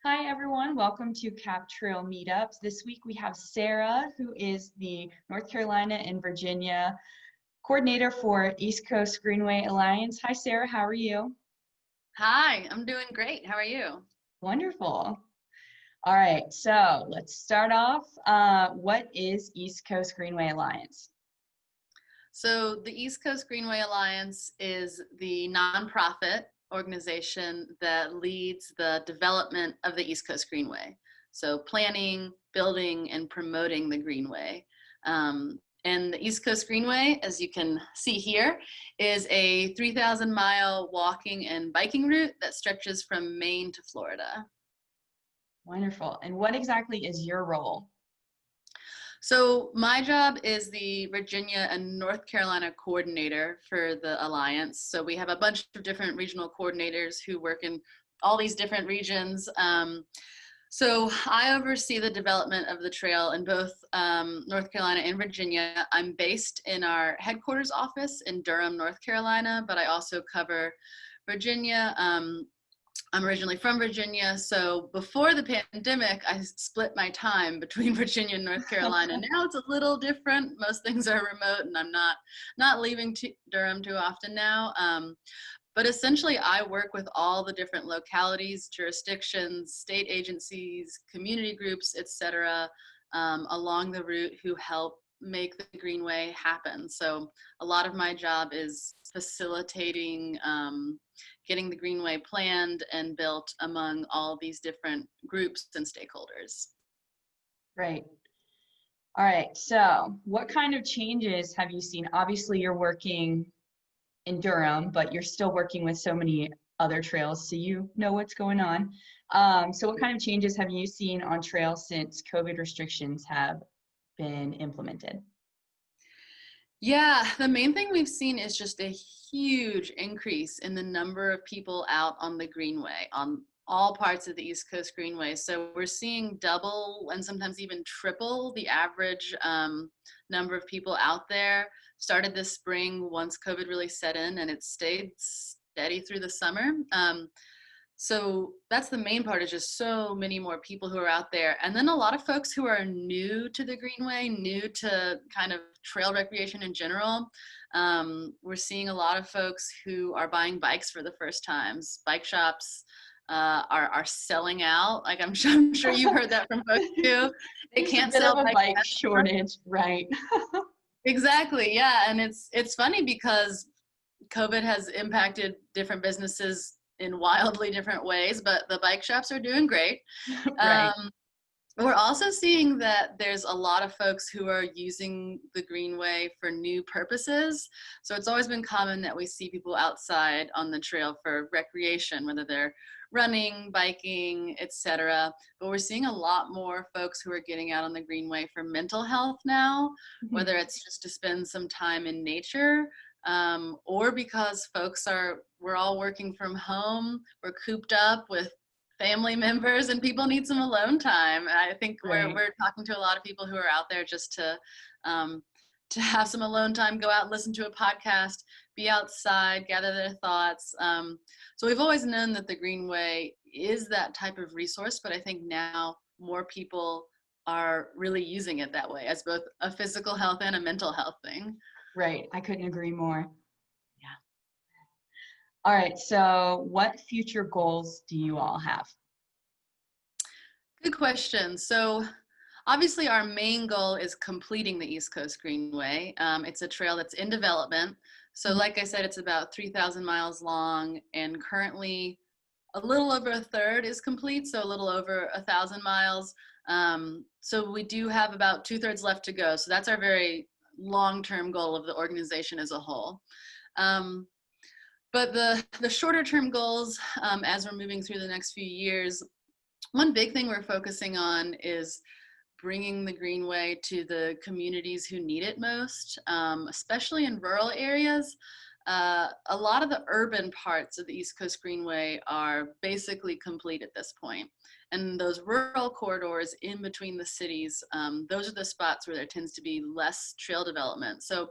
Hi everyone, welcome to Cap Trail Meetups. This week we have Sarah, who is the North Carolina and Virginia coordinator for East Coast Greenway Alliance. Hi Sarah, how are you? Hi, I'm doing great. How are you? Wonderful. All right, so let's start off. What is East Coast Greenway Alliance? So, the East Coast Greenway Alliance is the nonprofit organization that leads the development of the East Coast Greenway. So, planning, building, and promoting the Greenway. And the East Coast Greenway, as you can see here, is a 3,000-mile walking and biking route that stretches from Maine to Florida. Wonderful. And what exactly is your role? So my job is the Virginia and North Carolina coordinator for the Alliance. So we have a bunch of different regional coordinators who work in all these different regions. So I oversee the development of the trail in both North Carolina and Virginia. I'm based in our headquarters office in Durham, North Carolina, but I also cover Virginia. I'm originally from Virginia, so before the pandemic, I split my time between Virginia and North Carolina. Now it's a little different. Most things are remote, and I'm not leaving Durham too often now. But essentially, I work with all the different localities, jurisdictions, state agencies, community groups, etc., along the route who help make the Greenway happen. So a lot of my job is facilitating getting the Greenway planned and built among all these different groups and stakeholders. Great. All right, so what kind of changes have you seen? Obviously, you're working in Durham, but you're still working with so many other trails, so you know what's going on. So what kind of changes have you seen on trails since COVID restrictions have been implemented? Yeah, the main thing we've seen is just a huge increase in the number of people out on the Greenway, on all parts of the East Coast Greenway. So we're seeing double and sometimes even triple the average number of people out there. Started this spring once COVID really set in, and it stayed steady through the summer. So that's the main part, is just so many more people who are out there. And then a lot of folks who are new to the Greenway, new to kind of trail recreation in general. We're seeing a lot of folks who are buying bikes for the first times. Bike shops are selling out. Like I'm sure you've heard that from folks too. They can't sell a bikes. bike shortage, right? Exactly, yeah. And it's funny because COVID has impacted different businesses in wildly different ways, but the bike shops are doing great. Right. We're also seeing that there's a lot of folks who are using the Greenway for new purposes. So it's always been common that we see people outside on the trail for recreation, whether they're running, biking, etc. But we're seeing a lot more folks who are getting out on the Greenway for mental health now, whether it's just to spend some time in nature, or because we're all working from home, we're cooped up with family members and people need some alone time. I think Right. we're talking to a lot of people who are out there just to have some alone time, go out and listen to a podcast, be outside, gather their thoughts. So we've always known that the Greenway is that type of resource, but I think now more people are really using it that way as both a physical health and a mental health thing. Right, I couldn't agree more. Yeah. All right, so what future goals do you all have? Good question. So obviously our main goal is completing the East Coast Greenway. It's a trail that's in development. So like I said, it's about 3,000 miles long, and currently a little over a third is complete, so a little over 1,000 miles. So we do have about 2/3 left to go. So that's our very long-term goal of the organization as a whole. But the shorter term goals, as we're moving through the next few years, one big thing we're focusing on is bringing the Greenway to the communities who need it most, especially in rural areas. a lot of the urban parts of the East Coast Greenway are basically complete at this point. And those rural corridors in between the cities, those are the spots where there tends to be less trail development. So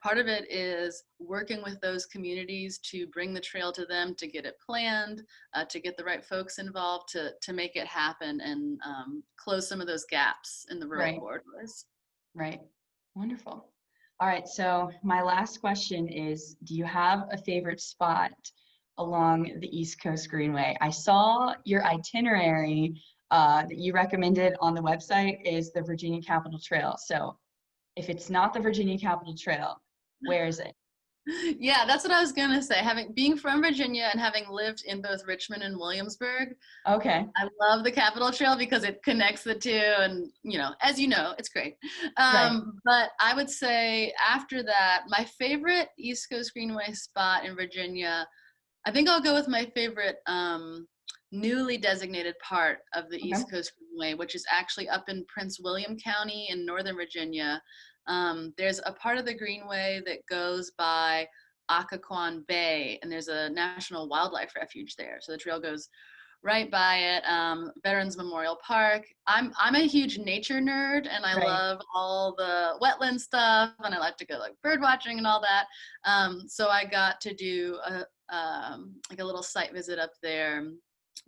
part of it is working with those communities to bring the trail to them, to get it planned, to get the right folks involved to make it happen and close some of those gaps in the rural corridors. Right. Wonderful. All right. So my last question is, do you have a favorite spot along the East Coast Greenway? I saw your itinerary that you recommended on the website is the Virginia Capitol Trail. So if it's not the Virginia Capitol Trail, where is it? Yeah, that's what I was gonna say. Being from Virginia and having lived in both Richmond and Williamsburg, Okay. I love the Capitol Trail because it connects the two, and as you know, it's great. Right. But I would say after that, my favorite East Coast Greenway spot in Virginia, I think I'll go with my favorite newly designated part of the East Coast Greenway, which is actually up in Prince William County in Northern Virginia. There's a part of the Greenway that goes by Occoquan Bay, and there's a national wildlife refuge there. So the trail goes right by it. Veterans Memorial Park. I'm a huge nature nerd, and I love all the wetland stuff, and I like to go like bird watching and all that. So I got to do like a little site visit up there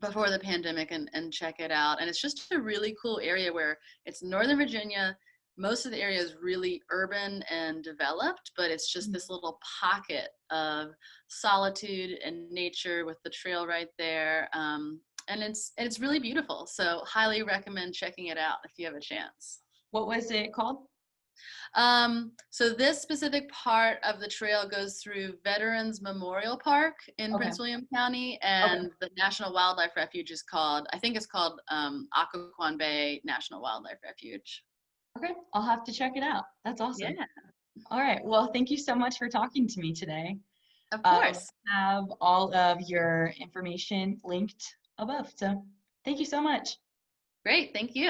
before the pandemic and check it out. And it's just a really cool area where it's Northern Virginia. Most of the area is really urban and developed, but it's just this little pocket of solitude and nature with the trail right there. And it's really beautiful. So highly recommend checking it out if you have a chance. What was it called? So this specific part of the trail goes through Veterans Memorial Park in Prince William County, and the National Wildlife Refuge is called, I think it's called Occoquan Bay National Wildlife Refuge. Okay, I'll have to check it out. That's awesome. Yeah. All right. Well, thank you so much for talking to me today. Of course. I have all of your information linked above. So thank you so much. Great. Thank you.